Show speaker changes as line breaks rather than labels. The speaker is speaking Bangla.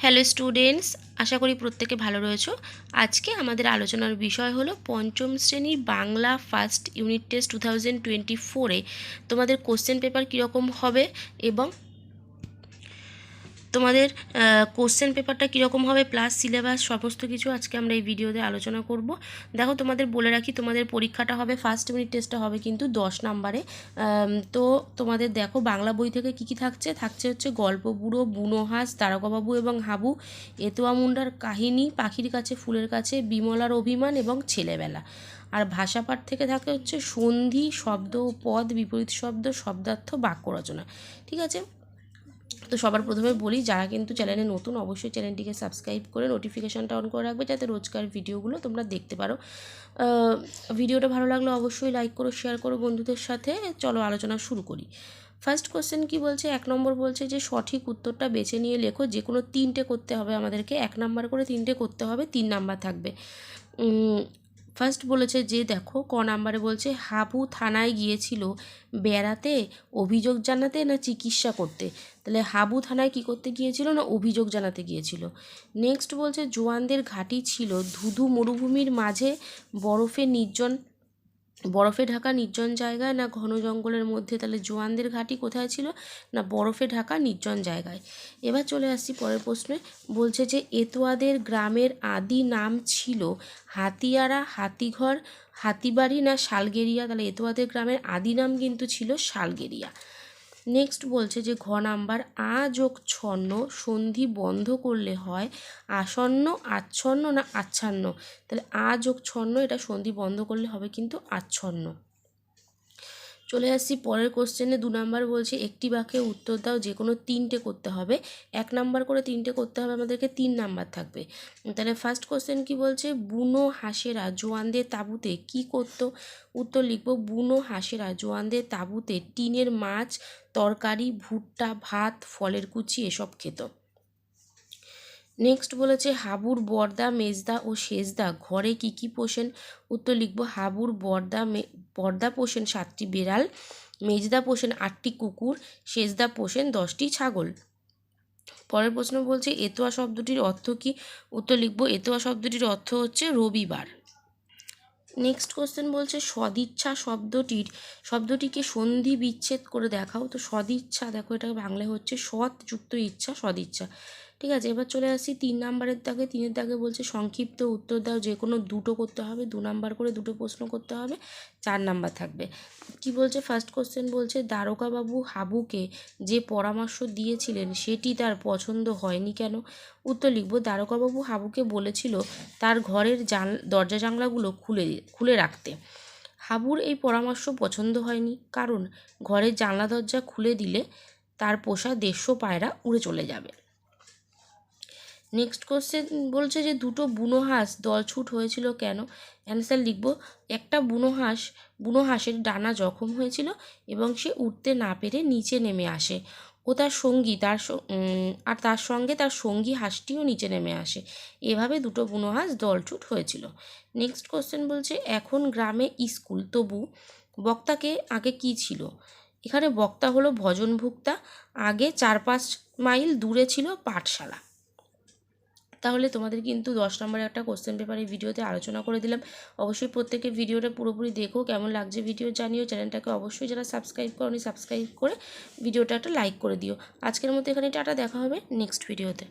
হ্যালো স্টুডেন্টস, আশা করি প্রত্যেকে ভালো রয়েছো। আজকে আমাদের আলোচনার বিষয় হলো পঞ্চম শ্রেণীর বাংলা ফার্স্ট ইউনিট টেস্ট 2024-এ তোমাদের কোশ্চেন পেপার কীরকম হবে এবং তোমাদের কোশ্চেন পেপারটা কীরকম হবে প্লাস সিলেবাস সমস্ত কিছু আজকে আমরা এই ভিডিওতে আলোচনা করব। দেখো, তোমাদের বলে রাখি, তোমাদের পরীক্ষাটা হবে, ফার্স্ট ইউনিট টেস্টটা হবে কিন্তু 10 নম্বরে। তো তোমাদের দেখো বাংলা বই থেকে কী কী থাকছে হচ্ছে গল্প বুড়ো, বুনো হাঁস, তারকাবাবু এবং হাবু, এতোয়া মুন্ডার কাহিনী, পাখির কাছে ফুলের কাছে, বিমলার অভিমান এবং ছেলেবেলা। আর ভাষাপাঠ থেকে থাকে হচ্ছে সন্ধি, শব্দ, পদ, বিপরীত শব্দ, শব্দার্থ, বাক্য রচনা। ঠিক আছে, তো সবার প্রথমে বলি, যারা কিন্তু চ্যানেলে নতুন অবশ্যই চ্যানেলটিকে সাবস্ক্রাইব করে নোটিফিকেশানটা অন করে রাখবে যাতে রোজকার ভিডিওগুলো তোমরা দেখতে পারো। ভিডিওটা ভালো লাগলে অবশ্যই লাইক করো, শেয়ার করো বন্ধুদের সাথে। চলো আলোচনা শুরু করি। ফার্স্ট কোশ্চেন কি বলছে? 1 নম্বর বলছে যে সঠিক উত্তরটা বেছে নিয়ে লেখো। যে কোনো 3টে করতে হবে আমাদেরকে, 1 নাম্বার করে 3টে করতে হবে, 3 নাম্বার থাকবে। ফার্স্ট বলেছে যে দেখো, ক নাম্বারে বলছে হাবু থানায় গিয়েছিল বেড়াতে, অভিযোগ জানাতে না চিকিৎসা করতে। তাহলে হাবু থানায় কি করতে গিয়েছিল? না অভিযোগ জানাতে গিয়েছিল। নেক্সট বলছে জোয়ানদের ঘাঁটি ছিল ধুধু মরুভূমির মাঝে, বরফে ঢাকা নির্জন জায়গায় না ঘন জঙ্গলের মধ্যে। তাহলে জোয়ানদের ঘাঁটি কোথায় ছিল? না বরফে ঢাকা নির্জন জায়গায়। এবার চলে আসছি পরের প্রশ্নে। বলছে যে এতোয়াদের গ্রামের আদি নাম ছিল হাতিয়ারা, হাতিঘর, হাতিবাড়ি না শালগেরিয়া। তাহলে এতোয়াদের গ্রামের আদি নাম কিন্তু ছিল শালগেরিয়া। নেক্সট বলছে যে ঘ নাম্বার আ যোগ ছন্ন সন্ধি বন্ধ করলে হয় আসন্ন, আচ্ছন্ন না আচ্ছন্ন। তাহলে আ যোগ ছন্ন, এটা সন্ধি বন্ধ করলে হবে কিন্তু আচ্ছন্ন। চলে আসছি পরের কোশ্চেনে। 2 নাম্বার বলছে একটি বাক্যে উত্তর দাও, যে কোনো 3টে করতে হবে, 1 নাম্বার করে 3টে করতে হবে, আমাদেরকে 3 নাম্বার থাকবে। তাহলে ফার্স্ট কোশ্চেন কি বলছে? বুনো হাঁসেরা জোয়ানদের তাঁবুতে কি করতো? উত্তর লিখব বুনো হাঁসেরা জোয়ানদের তাঁবুতে টিনের মাছ, তরকারি, ভুট্টা, ভাত, ফলের কুচি এসব খেত। নেক্সট বলেছে হাবুর বর্দা, মেজদা ও সেজদা ঘরে কি কি পোষেন? উত্তর লিখব হাবুর বর্দা পোষেন 7টি বিড়াল, মেজদা পোষেন 8টি কুকুর, সেজদা পোষেন 10টি ছাগল। পরের প্রশ্ন বলছে এতোয়া শব্দটির অর্থ কি? উত্তর লিখব এতোয়া শব্দটির অর্থ হচ্ছে রবিবার। নেক্সট কোশ্চেন বলছে সদিচ্ছা শব্দটিকে সন্ধি বিচ্ছেদ করে দেখাও। তো সদিচ্ছা, দেখো এটা বাংলায় হচ্ছে সৎ যুক্ত ইচ্ছা, সদিচ্ছা। ঠিক আছে, এবার চলে আসি 3 নাম্বারের দাগে। 3-এর দাগে বলছে সংক্ষিপ্ত উত্তর দাও, যে কোনো 2টো করতে হবে, 2 নাম্বার করে 2টো প্রশ্ন করতে হবে, 4 নাম্বার থাকবে। কি বলছে? ফার্স্ট কোশ্চেন বলছে দারোগাবাবু হাবুকে যে পরামর্শ দিয়েছিলেন সেটি তার পছন্দ হয়নি কেন? উত্তর লিখব দারোগাবাবু হাবুকে বলেছিল তার ঘরের দরজা জানলাগুলো খুলে রাখতে। হাবুর এই পরামর্শ পছন্দ হয়নি কারণ ঘরের জানলা দরজা খুলে দিলে তার পোষা 150 পায়রা উড়ে চলে যাবে। নেক্সট কোশ্চেন বলছে যে 2টো বুনো হাঁস দলছুট হয়েছিল কেন? অ্যান্সার লিখব একটা বুনো হাঁসের ডানা জখম হয়েছিল এবং সে উঠতে না পেরে নিচে নেমে আসে ও তার সঙ্গে তার সঙ্গী হাঁসটিও নিচে নেমে আসে। এভাবে 2টো বুনো হাঁস দলছুট হয়েছিল। নেক্সট কোশ্চেন বলছে এখন গ্রামে স্কুল, তবু বক্তাকে আগে কি ছিল? এখানে বক্তা হলো ভজনভুক্তা, আগে 4-5 মাইল দূরে ছিল পাঠশালা। তাহলে তোমাদের কিন্তু 10 নম্বরে একটা কোশ্চেন পেপার এই ভিডিওতে আলোচনা করে দিলাম। অবশ্যই প্রত্যেকে ভিডিওটা পুরোপুরি দেখো, কেমন লাগছে ভিডিও জানিও। চ্যানেলটাকে অবশ্যই যারা সাবস্ক্রাইব করোনি সাবস্ক্রাইব করে ভিডিওটা একটা লাইক করে দিও। আজকের মতো এখানে টাটা, দেখা হবে নেক্সট ভিডিওতে।